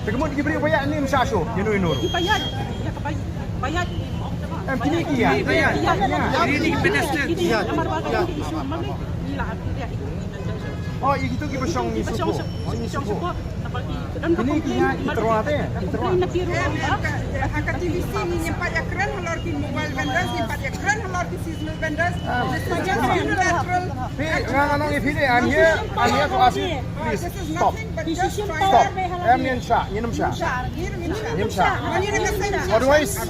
Kemudian diberi bayar ni msasho, yenu yenu. Bayar, ya bayar. Kini kia. Ini pedestrian. Oh, itu kita bersong ni suku. Oh, ni suku. Ini kia iterwate. Hak TVC ni nyempat ya keren halor di mobile vendors, nyempat ya keren halor di seasonal vendors. This is just unilateral. I'm here to ask you, please stop. Stop. Otherwise,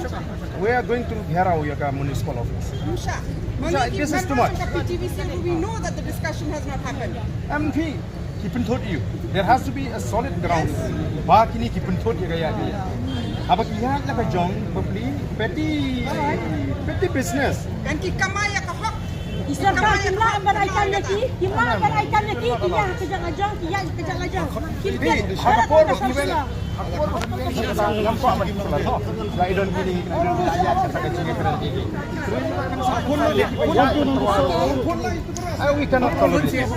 we are going to Gherau municipal office. This is too much. We know that the discussion has not happened. MP, keep told you. There has to be a solid ground. Baki ni keep told you gaya dia. Apa kihat nak kajong beli petty business. Dan kita maya kahok. Islam ka kimla beraikan lagi, kimla beraikan lagi, dia kejang ajang, dia kejang ajang. Ini hakor given. Nampak macam tu lah. Like don't gini, ayat kata kecil keren gini. We cannot tolerate this.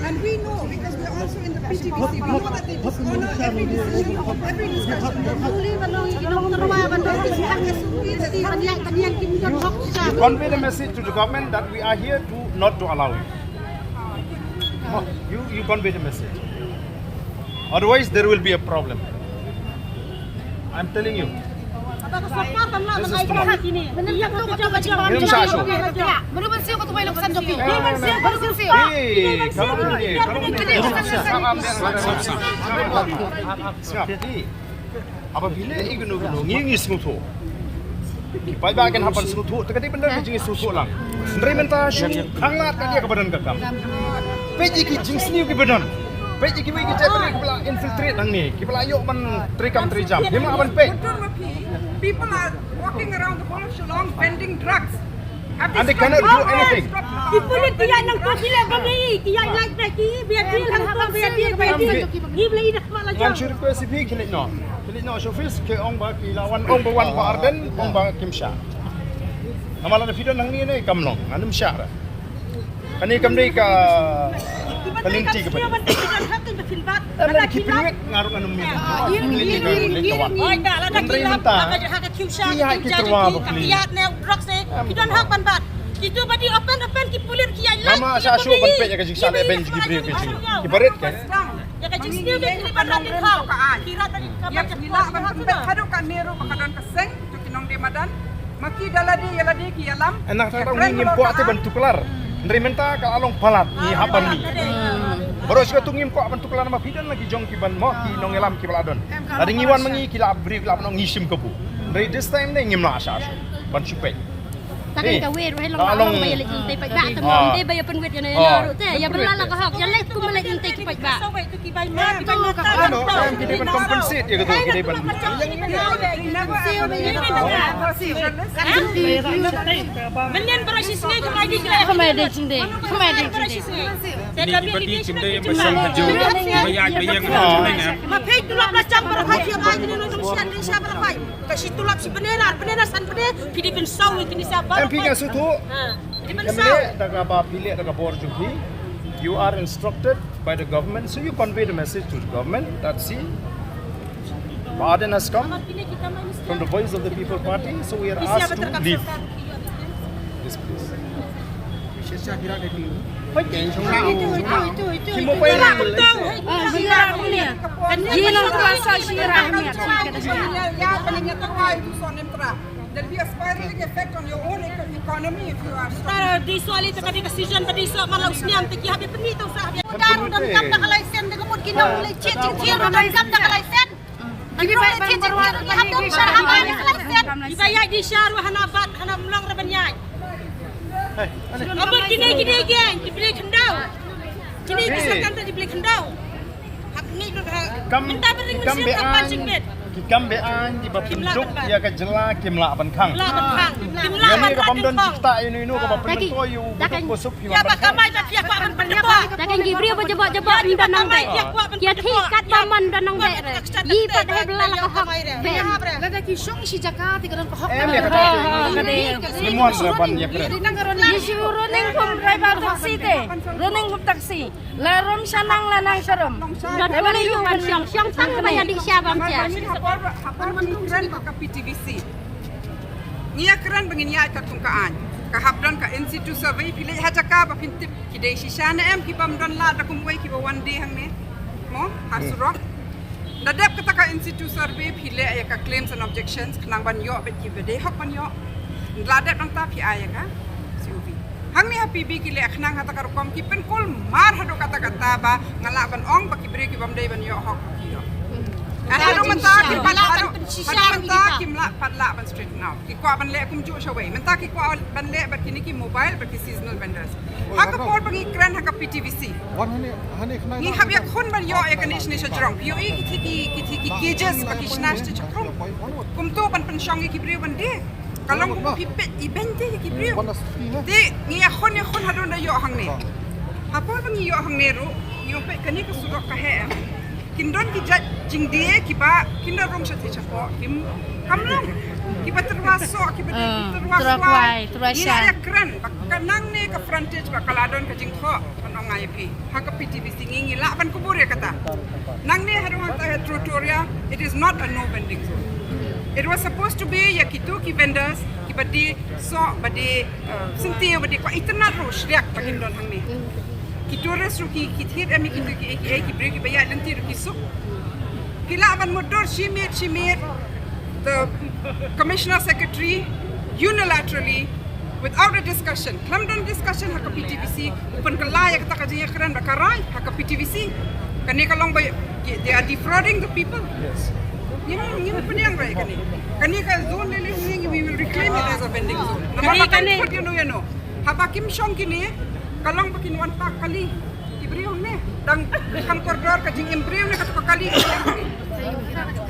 And we know because we are also in the PTVC. We know that they dishonor every decision of every discussion. You convey the message to the government that we are here to not to allow it. You convey the message. Otherwise, there will be a problem. I'm telling you. This is too much. Minum sasho. Apabila igno ngingis mutu. Kipai bagian hapan sutu, terkadang benar jingis sutu lang. Sendiri mentah, hangat dia ke badan kakam. Peji ki jingis ni ke badan. Peji ki wiki cetri kepala infiltrate lang ni. Kepala ayok man trikam trijam. Dia mak aban pe. People are walking around the whole of Shillong vending drugs. And they cannot do anything. Dipulit dia nang sila bagi, dia like lagi, biar dia hang biar dia bagi. Dia beli dah malah jauh. Yang syurga sipik kilit no. Kilit no shofis ke ong ba kilawan ong ba wan ba arden ong ba kimsha. Amalan video nang ni kamlong, anum syara. Kani kamdei ka kalinti ke pa. Ana kipilit ngarung anum mi. Oi dah lah dah kilap, hak kimsha, kiat ne drugs ne. Kita hak banbat. Itu badi open ki pulir ki ai like. Mama sa show ban pe ya ka jiksa le ben jigi bre ke jigi. Ki baret ka. Ya ka jing sniu ke ban hak kau. Kira tadi Ya bila ban pembet hadu kan meru pakadon keseng tu kinong di madan. Maki daladi yaladi ki alam. Enak tak tahu ngim kuat te ban tuklar. Ndri menta ka along palat ni haban ni. Baru suka tungim kuat ban tuklar nama bidan lagi jong ki ban mo ki nong elam ki baladon. Ada ngiwan mangi ki la bre la nong ngisim kebu. Ndri this time ne ngim la asas. Ban supet. Takkan kau wait, wait long bayar lagi intai pak bak temam dia bayar penwet yang naru tu. Ya berlalu kau hak, yang lain tu malah intai pak bak. Kita ban compensate ya gitu kita ban. Menyan berasi sini kemadi ke? Kemadi cinde, kemadi cinde. Ini bagi cinde yang besar haju, bayar yang lainnya. Mapai tulap macam berapa dia bayi ni nunggu sian ni siapa berapa? Kasih tulap si beneran san bener. Pilih sawi kini siapa? MP ka sutu. Emle daga ba pilih daga bor juki. You are instructed by the government, so you convey the message to the government that see, pardon has come from the Voice of the People Party, so we are asked to leave this place. There'll be a spiraling effect on your own economy if you are Tara di soal itu kadi decision tadi so malau sniam teki habis penit tu sah. Daru dan kap nak license dengan mud kinau lecet cicil dan kap nak license. Tapi baik cicil ni habis syarah license. Dibayar di syarah hanabat hana mulang rabanyai. Apa kini geng dibeli kendau. Kini disahkan tadi dibeli kendau. Hak ni minta bering mesin apa cingkit. Kikam bean di bentuk ya ke jela kimla ban khang. La ban khang. Kimla Yang ban ni ke pamdon cipta ini ke bapen to yu betuk sup Ya ba kamay ba pia kwa ban pendepo. Takkan Gibril berjebak-jebak di danang be. Kia thikat baman danang be. Yi pat he belala ka hok be. Lada ki syong si Jakarta kadang ko hok. Em ya kata semua ban ya keren. Running from driver taxi te. Running from taxi. Larom sanang lanang sarom. Dan boleh yu wan siang tang ba ya di syabam cia. Hapan keren ka PTVC. Ngia keren bangin ya ka tungkaan. Ka habdan ka institute survey pilih hajaka ba pintip ki dei shisana em ki bamdan la da kumwai ki ba one day hang ne. Mo hasurok. Dadap kata ka institute survey pilih ya ka claims and objections kenang ban yo bet ki bede hok ban yo. Ladap nang ta pi aya ka. Hang ni happy bi kile akhnang hata karukom ki pen kol mar hado kata kata ba ngala ban ong ba ki bre ki bam dei ban yo hok ki yo. Hado menta ki pat hado menta ki mla pat la ban street now. Ki ko ban le kum ju shawai menta ki ko ban le ba kini ki mobile ba ki seasonal vendors. Haka por bangi kran haka PTVC. Ni habya khon ban yo ya kanish ni shajrong. Yo ki cages ba ki snash te chakrom. Kum to ban pen shong ki bre ban de. Kalau mo pipet ibente ki bre. Di ni khon hado na yo hang ne. Hapor bangi yo hang ne ru. Yo pe kani ka surok ka he. Kindon ki jat jing die ki ba kindon rong sa te chapo. Kim kamlong. Ki ba terwaso ki ba terwaso. Ni ya keren. Kanang ne ka frontage ba kaladon ka jing tho. Panong ai pi. Haka PTVC ngi la ban kubur ya kata. Nang ne hado ta tutorial. It is not a no vending zone. It was supposed to be ya kitu ki vendors ki badi so badi sinti badi ko internet ro shriak pakin don hang ni ki tourist ru ki thit ami ki ki break ba ya lenti ru ki su kila ban motor shimit the commissioner secretary unilaterally without a discussion klamdon discussion hak PTVC open kala ya kata kajiya keren bakarai hak PTVC kani kalong ba they are defrauding the people. Yes. Ini peniang rai kani. Kani ka zone le ni we will reclaim it as a vending zone. Nama kani put you know. Habakim shong kini kalong bakin wan pak kali. Ibriyo ne. Dang kam koridor ka jing ibriyo ne ka kali.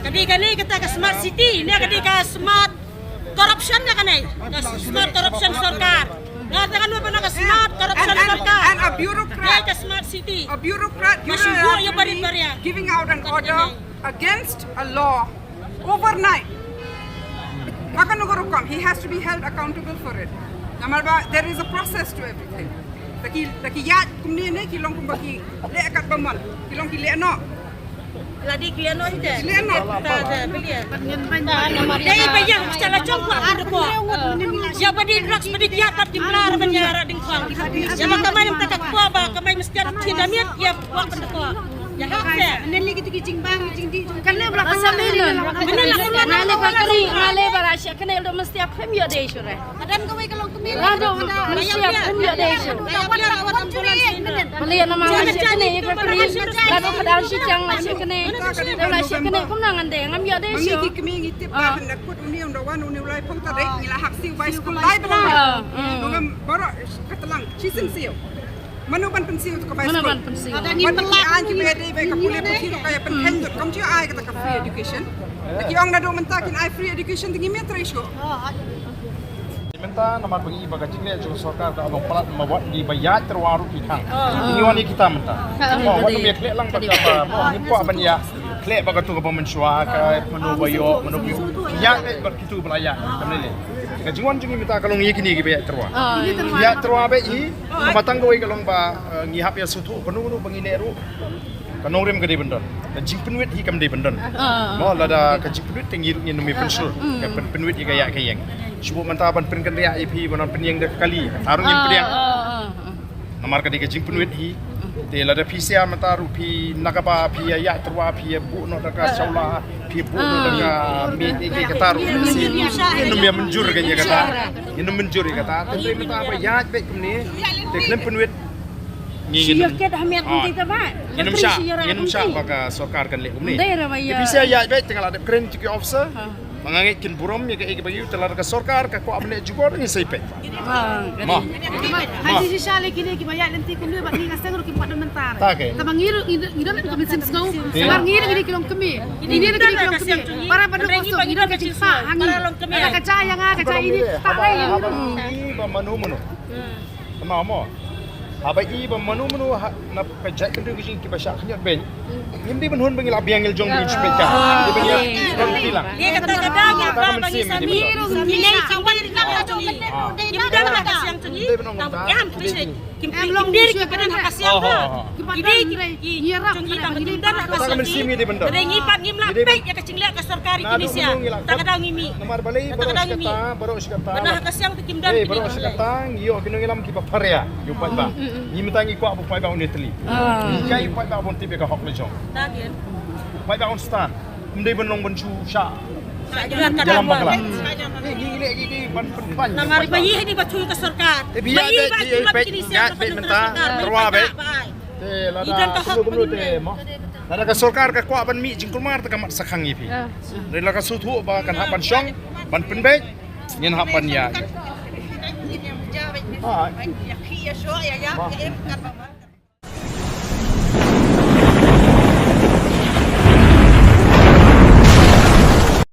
Kani kata ka smart city, ne kani ka smart corruption na kani. Smart corruption sarkar. Ngatakan mo ba na ka smart corruption sarkar? And a bureaucrat. Ka smart city. A bureaucrat giving out an order against a law overnight. He has to be held accountable for it. There is a process to everything. Taki yat kumni ne kilong kumbaki le akat bamal kilong ki le no. Ladi kliano ite. Kliano. Ta belia. Dai bayang cala chongwa ada ko. Siapa di drugs bedi tiatat di melar banyara ding kwang. Siapa kamay nam takat ko ba kamay mesti tidamiat ya wak pendeko. Ya hakse. Neli gitu kijing bang kijing di. Kanne bla kasamilon. Nale bakari nale barasya kanne do mesti apem yo de shure. Adan kawai kalau kemil. Lado mesti apem yo de shure. Beli nama masih kanne ye kapri. Lado kadang si chang masih kanne. Dawla si kanne kum nangan de ngam yo de shure. Mingi mingi tip ba nak kut uni unda wan uni ulai pong ta rek ngila haksi bai school bai ba. Ngam boro katalang chisim siu. Manu ban pensiu tu kapai school. Ada ni pelak an ki bede be ka pule putih tu kaya pen dot kam tiu ai kata ka free education. Lagi ong na do mentakin ai free education tingi metre isu. Menta nomor bagi ibaga jingle jo sarkar da abang palat mawat di bayat terwaru ikang. Ini wani kita menta. Oh watu be klek lang baga ba. Ni po aban ya klek baga tu ka mensyua ka menobayo ya ber kitu belaya kamne le. Kajungan jungi minta kalong ye kini gi bayat terwa. Ya terwa be i matang goi kalong ba ngihap ya sutu penuh bangine ru. Kanong rem gede bendon. Da jingpenwit hi kam de bendon. Mo la da ka jingpenwit tinggi ni numi pensul. Ka penwit i gaya kayeng. Subuh mentaban pen kan ria IP banon penyeng de kali. Tarung in priang. Namar ka de ka jingpenwit hi. Te la da PCA mentaru pi nakapa pi ya terwa pi bu no da ka saula pi bu no da ka mi ke kataru. Ini mi menjur ka ya kata. Ini menjur kata. Te menta apa ya be kumni. Te klem penwit Siya ket hamiat kita ba? Inum sya baka sarkar kan le umni. Bisa ya be tinggal ada keren tiki officer. Mangangit kin burom ya ke bagi telar ka sarkar ka ko amne juga ni seipe. Ma. Haji si Shali kini kibaya nanti kundi bat ni kaseng ru kipat mentar. Take. Tamangiru ngiru ka misim snow. Tamangiru ngiri kilong kemi. Ini ngiri kilong kemi. Para pada kosong ngiru ka cingsa hangi. Ka kacaya nga kacaya ini tak lain. Ba manu. Mo. Abai I ba manu na pajak kan tu kijing kibasya khanyat ben. Hindi ban hun bangil abiang il jong bin speka. Di ban ya kan bilang. Dia kadang-kadang yang ba bagi sami ini kawan nak jong dia dah nak kasiang tu ni. Yang tu sih. Kim dir kepada nak kasiang tu. Ini jong kita bagi dah nak kasiang. Rengi pat ngimla pek ya kecing lihat ke sarkar Indonesia. Tak kadang ngimi. Nomor balai baru kata. Benar kasiang tu kim dan. Baru kata yo kinu ngilam kiba paria. Yo pat ba. Imitangi ko abu pai ba unitli. Kai pai ba bon tibe ka hok le jong. Tagian. Pai ba on stan. Umdai benong bencu sya. Jangan kadang Dalam gigi ban pan. Namari bayi ini batu ke sarkar. Bayi batu Indonesia ke sarkar. Terwa be. Lada kulu te mo. Lada ka sarkar ka ko ban mi jingkul mar ta kamat sakhang ipi. Rela ka suthu ba kan hapan syong ban penbe. Nyen hapan ya. Ya, ya, ya, ya, ya,